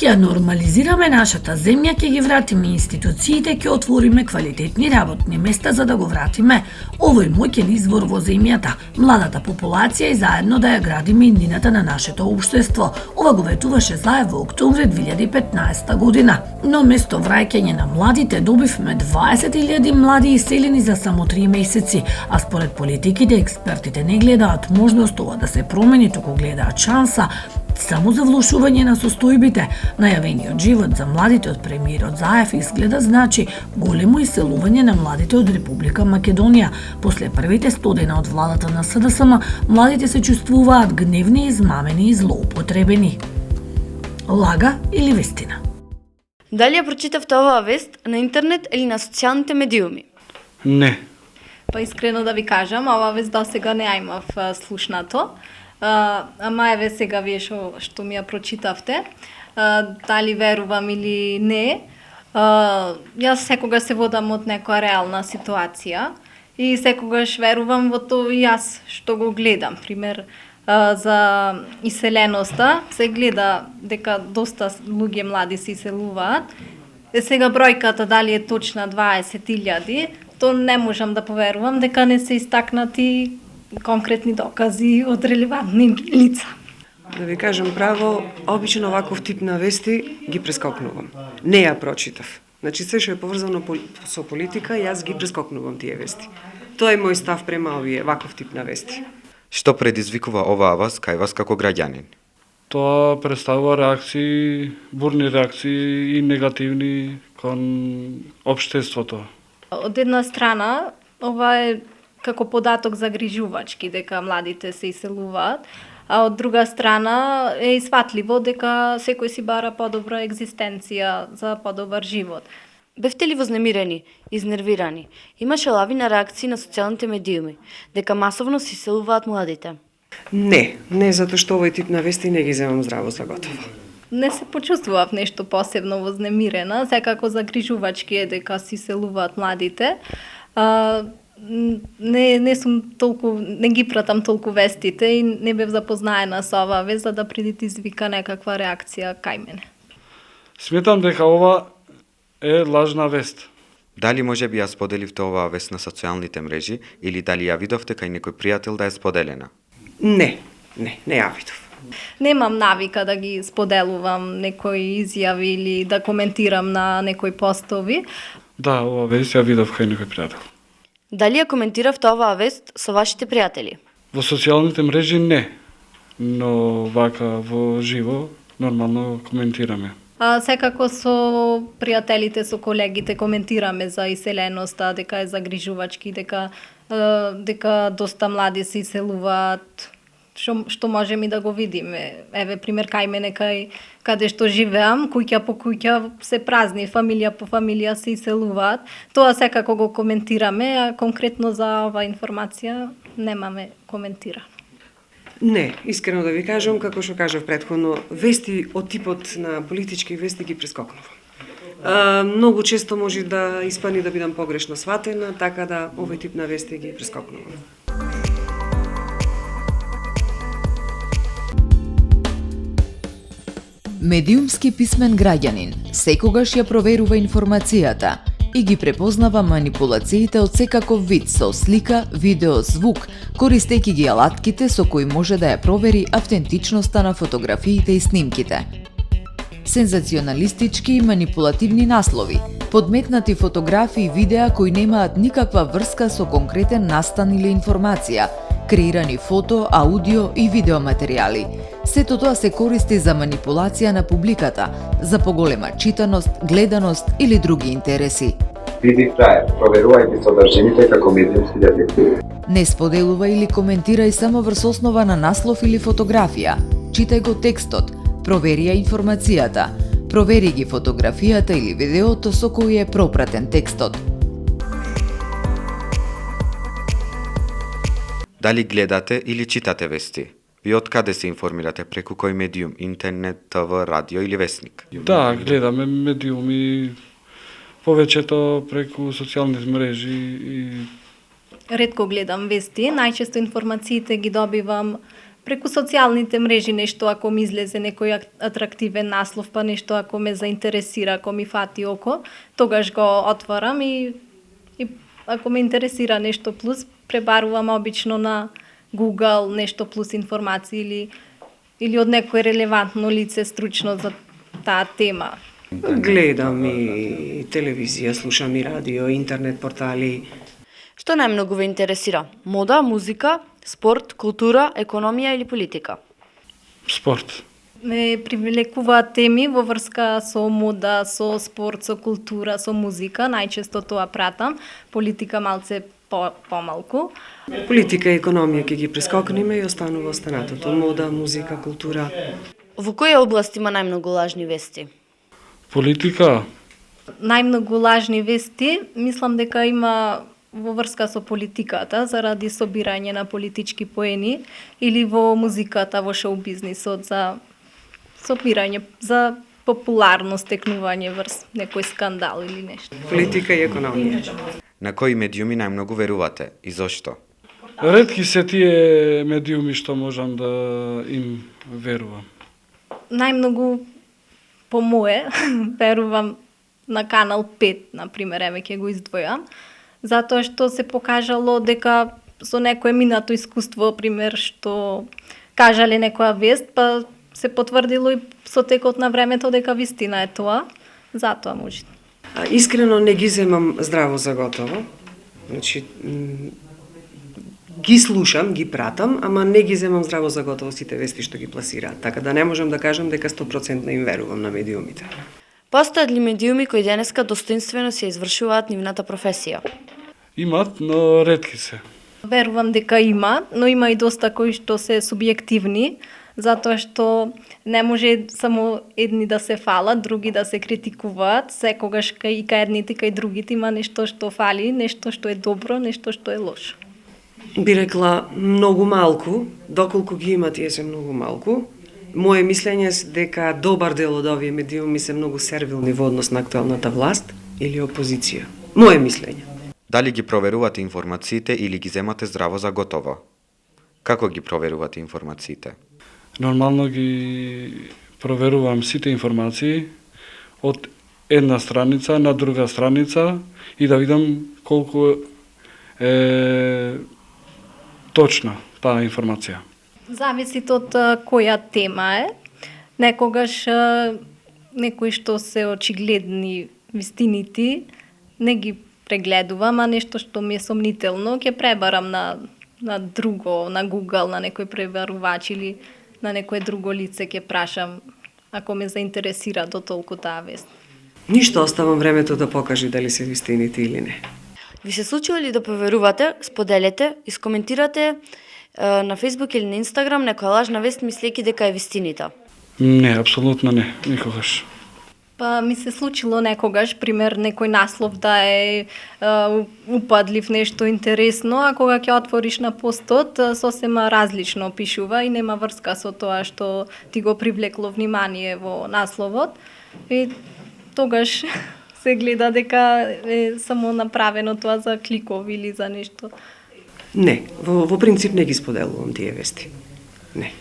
Ќе ја нормализираме нашата земја, ќе ги вратиме институциите, ќе отвориме квалитетни работни места за да го вратиме овој моќен извор во земјата, младата популација и заедно да ја градиме иднината на нашето општество. Ова го ветуваше Заев во октомври 2015 година. Но место враќање на младите добивме 20.000 млади иселени за само 3 месеци, а според политиките експертите не гледаат можност ова да се промени, туку гледаат шанса само за влошување на состојбите. Најавениот живот за младите од премиерот Заев изгледа значи големо иселување на младите од Република Македонија. После првите 100 дена од владата на СДСМ, младите се чувствуваат гневни, измамени и злоупотребени. Лага или вистина? Дали ја прочитавте оваа вест на интернет или на социјалните медиуми? Не. Па искрено да ви кажам, оваа вест досега не ја имав слушнато. Ама еве сега вие што ми ја прочитавте, дали верувам или не, јас секогаш се водам од некоја реална ситуација и секогаш верувам во тоа и јас што го гледам. Пример, за иселеноста се гледа дека доста луѓе млади се иселуваат. Сега бројката дали е точна 20.000, то не можам да поверувам дека не се истакнати конкретни докази од релевантни лица. Да ви кажам право, обично оваков тип на вести ги прескокнувам. Не ја прочитав. Значи се што е поврзано со политика, јас ги прескокнувам тие вести. Тоа е мој став према ваков тип на вести. Што предизвикува оваа вас кај вас како граѓанин? Тоа представува реакции, бурни реакции и негативни кон општеството. Од една страна, ова е како податок загрижувачки дека младите се иселуваат, а од друга страна е сватливо дека секој си бара подобра екзистенција за подобар живот. Бевте ли вознемирени, изнервирани? Имаше лавина реакции на социјалните медиуми, дека масовно се иселуваат младите? Не затоа што овој тип на вести не ги земам здраво за готово. Не се почувствував нешто посебно вознемирена, секако загрижувачки е дека се иселуваат младите. Не сум толку, не ги пратам толку вестите и не бев запознаена со оваа вест за да предизвика некаква реакција кај мене. Сметам дека ова е лажна вест. Дали може би ја споделивте оваа вест на социјалните мрежи или дали ја видовте кај некој пријател да е споделена? Не ја видов. Немам навика да ги споделувам некои изјави или да коментирам на некои постови. Да, ова вест ја видов кај некој пријател. Дали ја коментиравте оваа вест со вашите пријатели? Во социјалните мрежи не, но вака во живо нормално коментираме. Секако со пријателите, со колегите коментираме за иселеноста, дека е загрижувачки, дека доста млади се иселуваат, што можеме и да го видиме. Еве пример кај мене каде што живеам, куќа по куќа се празни, фамилија по фамилија се иселуваат. Тоа секако го коментираме, а конкретно за оваа информација немаме коментирано. Не, искрено да ви кажам, како што кажав претходно, вести од типот на политички вести ги прескокнувам. Многу често може да испадне да бидам погрешно сватена, така да овој тип на вести ги прескокнувам. Медиумски писмен граѓанин секогаш ја проверува информацијата и ги препознава манипулациите од секаков вид со слика, видео, звук, користејќи ги алатките со кои може да ја провери автентичноста на фотографиите и снимките. Сензационалистички и манипулативни наслови, подметнати фотографии и видеа кои немаат никаква врска со конкретен настан или информација, креирани фото, аудио и видео материјали. Сето тоа се користи за манипулација на публиката, за поголема читаност, гледаност или други интереси. Види фраер, проверувајте содржините како медиумски детективи. Не споделува или коментирај само врз основа на наслов или фотографија. Читај го текстот, провери ја информацијата, провери ги фотографијата или видеото со кој е пропратен текстот. Дали гледате или читате вести? Ви од каде се информирате, преку кој медиум, интернет, ТВ, радио или весник? Да, гледаме медиуми, повеќето преку социјалните мрежи и ретко гледам вести, најчесто информациите ги добивам преку социјалните мрежи нешто ако ми излезе некој атрактивен наслов, па нешто ако ме заинтересира, ако ми фати око, тогаш го отварам и ако ме интересира нешто плюс, пребарувам обично на Google нешто плюс информации или од некој релевантно лице стручно за таа тема. Гледам и телевизија, слушам и радио, интернет портали. Што најмногу ве интересира? Мода, музика, спорт, култура, економија или политика? Спорт. Ме привлекуваат теми во врска со мода, со спорт, со култура, со музика. Најчесто тоа пратам. Политика малце помалку. Политика и економија ќе ги прескокнеме и останува останатото. Мода, музика, култура. Во која област има најмногу лажни вести? Политика. Најмногу лажни вести, мислам дека има во врска со политиката, заради собирање на политички поени, или во музиката, во шоу бизнисот, за собирање, за популарно стекнување врз некој скандал или нешто. Политика и економија. На кои медиуми најмногу верувате и зошто? Ретки се тие медиуми што можам да им верувам. Најмногу по мое верувам на Канал 5, например, еве ќе го издвојам, затоа што се покажало дека со некое минато искуство, пример, што кажале некоја вест, па се потврдило и со текот на времето дека вистина е тоа, затоа може. Искрено не ги земам здраво за готово. Значи, ги слушам, ги пратам, ама не ги земам здраво за готово сите вести што ги пласираат. Така да не можам да кажам дека 100% им верувам на медиумите. Постојат ли медиуми кои денеска достоинствено се извршуваат нивната професија? Имат, но ретки се. Верувам дека има, но има и доста кои што се субјективни, затоа што не може само едни да се фалат, други да се критикуваат, секогаш и кај едните и кај другите има нешто што фали, нешто што е добро, нешто што е лошо. Би рекла многу малку, доколку ги има тие се многу малку. Моje мислење е дека добар дел од овие медиуми се многу сервилни во однос на актуелната власт или опозиција. Моje мислење. Дали ги проверувате информациите или ги земате здраво за готово? Како ги проверувате информациите? Нормално ги проверувам сите информации од една страница на друга страница и да видам колку е точна таа информација. Зависи од која тема е. Некогаш некои што се очигледни вистините не ги прегледувам, а нешто што ми е сомнително ќе пребарам на друго, на Google, на некој пребарувач или на некое друго лице ќе прашам ако ме заинтересира до толку таа вест. Ништо, оставам времето да покаже дали се вистините или не. Ви се случува ли да проверувате, споделете, искоментирате на Facebook или на Instagram некоја лажна вест мислејќи дека е вистинита? Не, апсолутно не, никогаш. Па ми се случило некогаш, пример, некој наслов да е упадлив, нешто интересно, а кога ќе отвориш на постот, сосема различно пишува и нема врска со тоа што ти го привлекло внимание во насловот. И тогаш се гледа дека е само направено тоа за кликови или за нешто. Не, во принцип не ги споделувам тие вести. Не.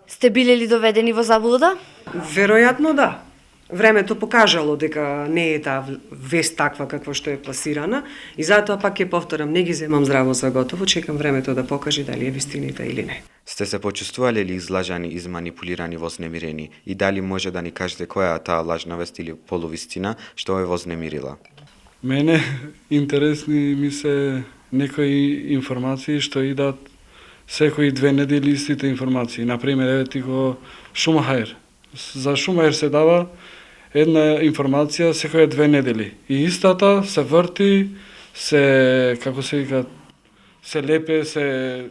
Сте биле ли доведени во заблуда? Веројатно да. Времето покажало дека не е таа вест таква каква што е пласирана и затоа пак ќе повторам, не ги земам здраво за готово, чекам времето да покаже дали е вистинита или не. Сте се почувствувале ли излажани, изманипулирани, вознемирени и дали може да ни кажете која е таа лажна вест или полувистина што ве вознемирила? Мене интересни ми се некои информации што идат секои 2 недели истите информации. Например, еве ти го Шумахаер. За Шумахаер се дава една информација секоја 2 недели. И истата се врти, како се вика, се лепе, се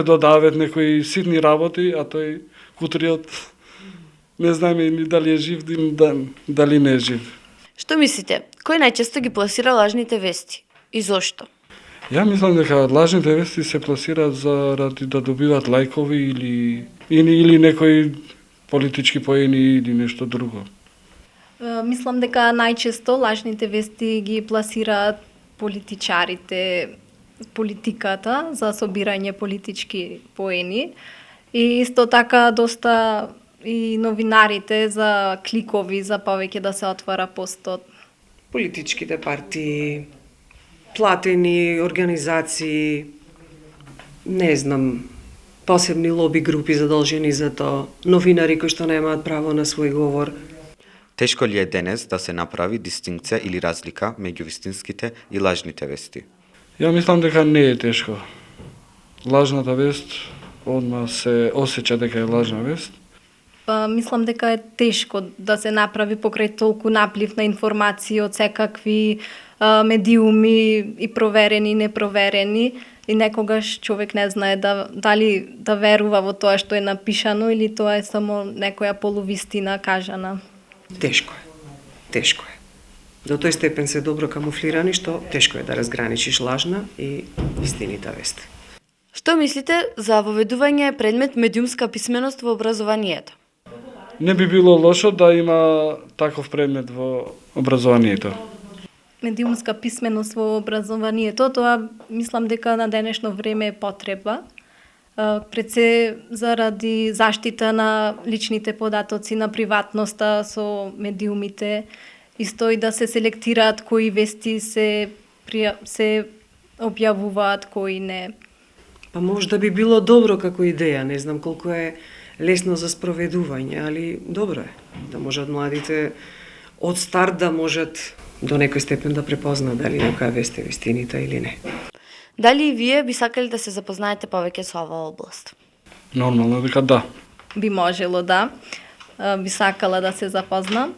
додават некои ситни работи, а тој кутриот не знаеме ни дали е жив, дали не е жив. Што мислите? Кој најчесто ги пласира лажните вести? И зошто? Ја мислам дека лажните вести се пласираат заради да добиват лајкови или некои политички поени или нешто друго. Мислам дека најчесто лажните вести ги пласираат политичарите политиката за собирање политички поени и исто така доста и новинарите за кликови за повеќе да се отвара постот. Политичките партии, платени организации, не знам, посебни лоби групи задолжени за тоа, новинари кои што немаат право на свој говор. Тешко ли е денес да се направи дистинкција или разлика меѓу вистинските и лажните вести? Ја мислам дека не е тешко. Лажната вест одма се осеќа дека е лажна вест. Мислам дека е тешко да се направи покрај толку наплив на информации од секакви медиуми и проверени и непроверени и некогаш човек не знае дали да верува во тоа што е напишано или тоа е само некоја полувистина кажана. Тешко е. Тешко е. До тој степен се добро камуфлирани што тешко е да разграничиш лажна и вистинита вест. Што мислите за воведување предмет медиумска писменост во образованието? Не би било лошо да има таков предмет во образованието. Медиумска писменост во образованието, тоа мислам дека на денешно време е потреба. Пред се заради заштита на личните податоци, на приватноста со медиумите, исто и да се селектираат кои вести се објавуваат, кои не. Па можда би било добро како идеја, не знам колку е лесно за спроведување, али добро е да можат младите од старт да можат до некој степен да препознаат дали некоја вест е вистинита или не. Дали и вие би сакали да се запознаете повеќе со оваа област? Нормално дека да. Би можело да. Би сакала да се запознам.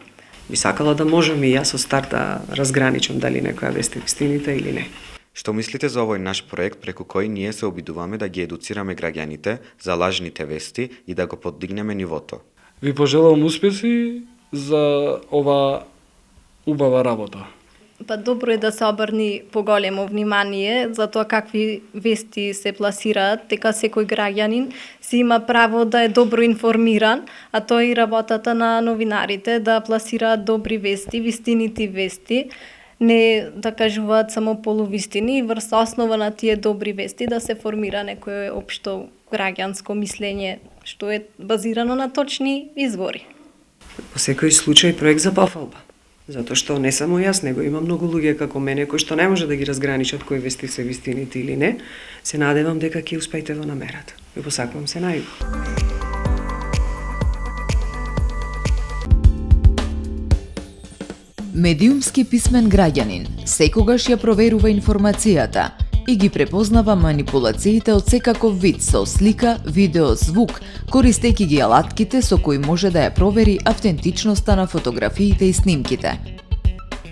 Би сакала да можам и јас со старт да разграничам дали некоја вест е вистинита или не. Што мислите за овој наш проект преку кој ние се обидуваме да ги едуцираме граѓаните за лажните вести и да го подигнеме нивото? Ви пожелавам успеси за ова убава работа. Па добро е да се обрни поголемо внимание за тоа какви вести се пласираат, дека секој граѓанин си има право да е добро информиран, а тоа е и работата на новинарите да пласираат добри вести, вистинити вести, не да кажуваат само полувистини и врз основа на тие добри вести да се формира некое општо граѓанско мислење, што е базирано на точни извори. Во секој случај проект за пофалба. Затоа што не само јас, него има многу луѓе како мене кои што не може да ги разграничат кои вести се вистините или не. Се надевам дека ќе успеете во намерата. Ви посакувам се најубаво. Медиумски писмен граѓанин секогаш ја проверува информацијата и ги препознава манипулациите од секаков вид со слика, видео, звук, користејќи ги алатките со кои може да ја провери автентичноста на фотографиите и снимките.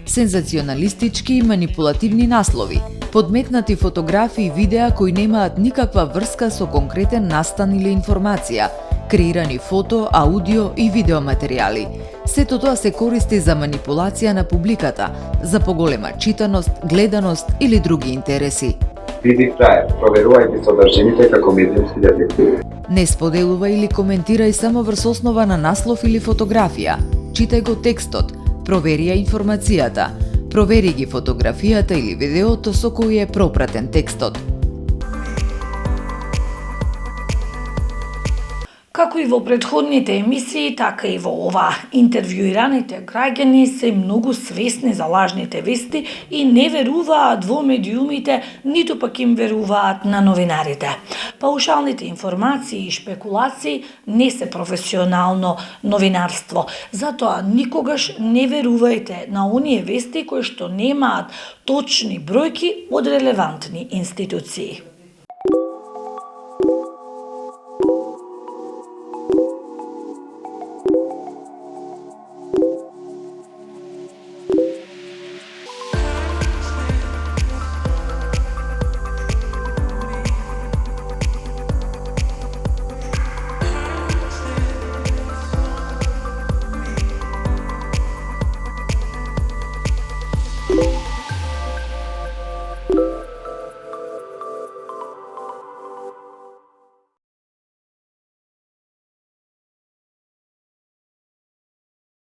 Сензационалистички и манипулативни наслови, подметнати фотографии и видеа кои немаат никаква врска со конкретен настан или информација, креирани фото, аудио и видеоматеријали. Сето тоа се користи за манипулација на публиката, за поголема читаност, гледаност или други интереси. Види фраер, проверувајте содржините како медиумски детективи. Не споделува или коментирај само врз основа на наслов или фотографија. Читај го текстот, провери ја информацијата, провери ги фотографијата или видеото со кој е пропратен текстот. Како и во претходните емисии, така и во ова, интервјуираните граѓани се многу свесни за лажните вести и не веруваат во медиумите, ниту пак им веруваат на новинарите. Паушалните информации и шпекулации не се професионално новинарство. Затоа никогаш не верувајте на оние вести кои што немаат точни бројки од релевантни институции.